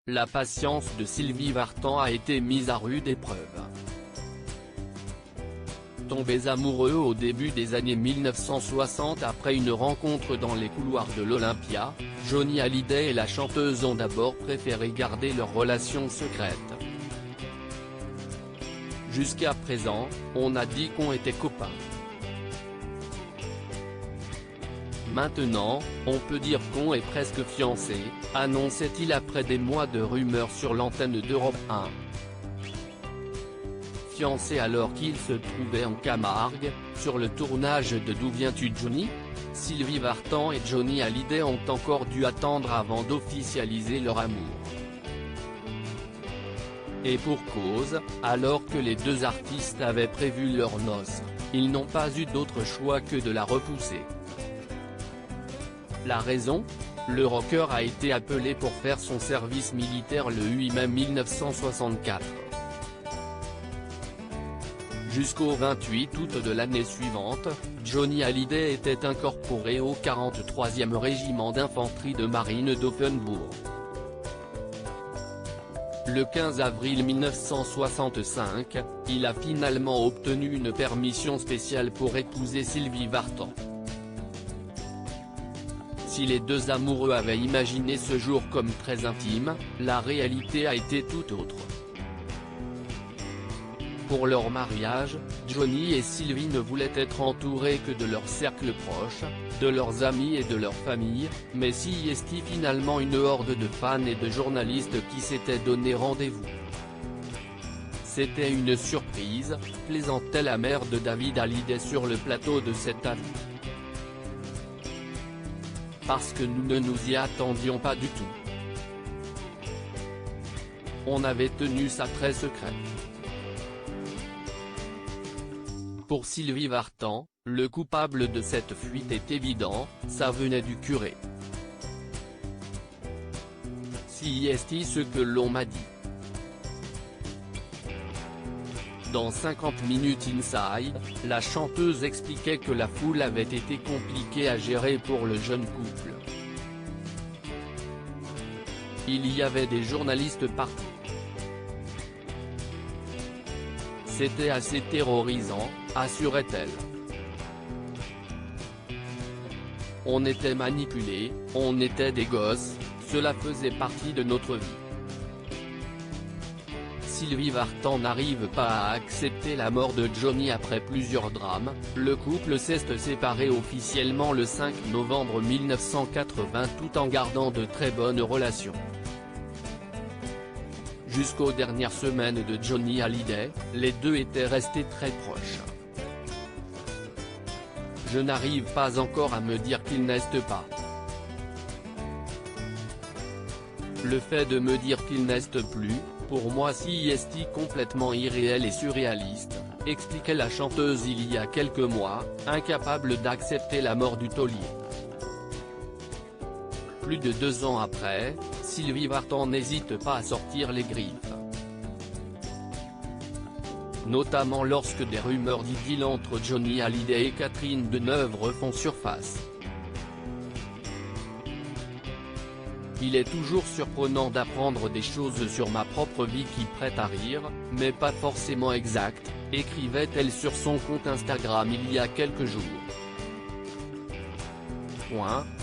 la patience de Sylvie Vartan a été mise à rude épreuve. Tombés amoureux au début des années 1960 après une rencontre dans les couloirs de l'Olympia, Johnny Hallyday et la chanteuse ont d'abord préféré garder leur relation secrète. Jusqu'à présent, on a dit qu'on était copains. Maintenant, on peut dire qu'on est presque fiancés, annonçait-il après des mois de rumeurs sur l'antenne d'Europe 1. Fiancés alors qu'ils se trouvaient en Camargue, sur le tournage de D'où viens-tu Johnny ? Sylvie Vartan et Johnny Hallyday ont encore dû attendre avant d'officialiser leur amour. Et pour cause, alors que les deux artistes avaient prévu leurs noces, ils n'ont pas eu d'autre choix que de la repousser. La raison ? Le rocker a été appelé pour faire son service militaire le 8 mai 1964. Jusqu'au 28 août de l'année suivante, Johnny Hallyday était incorporé au 43e régiment d'infanterie de marine d'Offenbourg. Le 15 avril 1965, il a finalement obtenu une permission spéciale pour épouser Sylvie Vartan. Si les deux amoureux avaient imaginé ce jour comme très intime, la réalité a été tout autre. Pour leur mariage, Johnny et Sylvie ne voulaient être entourés que de leur cercle proche, de leurs amis et de leur famille, mais s'y est finalement une horde de fans et de journalistes qui s'étaient donné rendez-vous. C'était une surprise, plaisantait la mère de David Hallyday sur le plateau de cet avis. Parce que nous ne nous y attendions pas du tout. On avait tenu ça très secret. Pour Sylvie Vartan, le coupable de cette fuite est évident, ça venait du curé. Si est ce que l'on m'a dit. Dans 50 minutes Inside, la chanteuse expliquait que la foule avait été compliquée à gérer pour le jeune couple. Il y avait des journalistes partout. C'était assez terrorisant, assurait-elle. On était manipulés, on était des gosses, cela faisait partie de notre vie. Sylvie Vartan n'arrive pas à accepter la mort de Johnny après plusieurs drames, le couple s'est séparé officiellement le 5 novembre 1980 tout en gardant de très bonnes relations. Jusqu'aux dernières semaines de Johnny Hallyday, les deux étaient restés très proches. Je n'arrive pas encore à me dire qu'ils n'est pas. Le fait de me dire qu'ils n'est plus, pour moi si est complètement irréel et surréaliste, expliquait la chanteuse il y a quelques mois, incapable d'accepter la mort du taulier. Plus de 2 ans après, Sylvie Vartan n'hésite pas à sortir les griffes. Notamment lorsque des rumeurs d'idylle entre Johnny Hallyday et Catherine Deneuve refont surface. Il est toujours surprenant d'apprendre des choses sur ma propre vie qui prêtent à rire, mais pas forcément exactes, écrivait-elle sur son compte Instagram il y a quelques jours.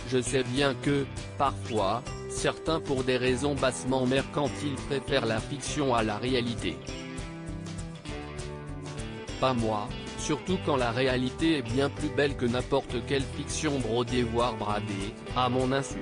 Je sais bien que, parfois, certains pour des raisons bassement mercantiles préfèrent la fiction à la réalité. Pas moi, surtout quand la réalité est bien plus belle que n'importe quelle fiction brodée voire bradée, à mon insu.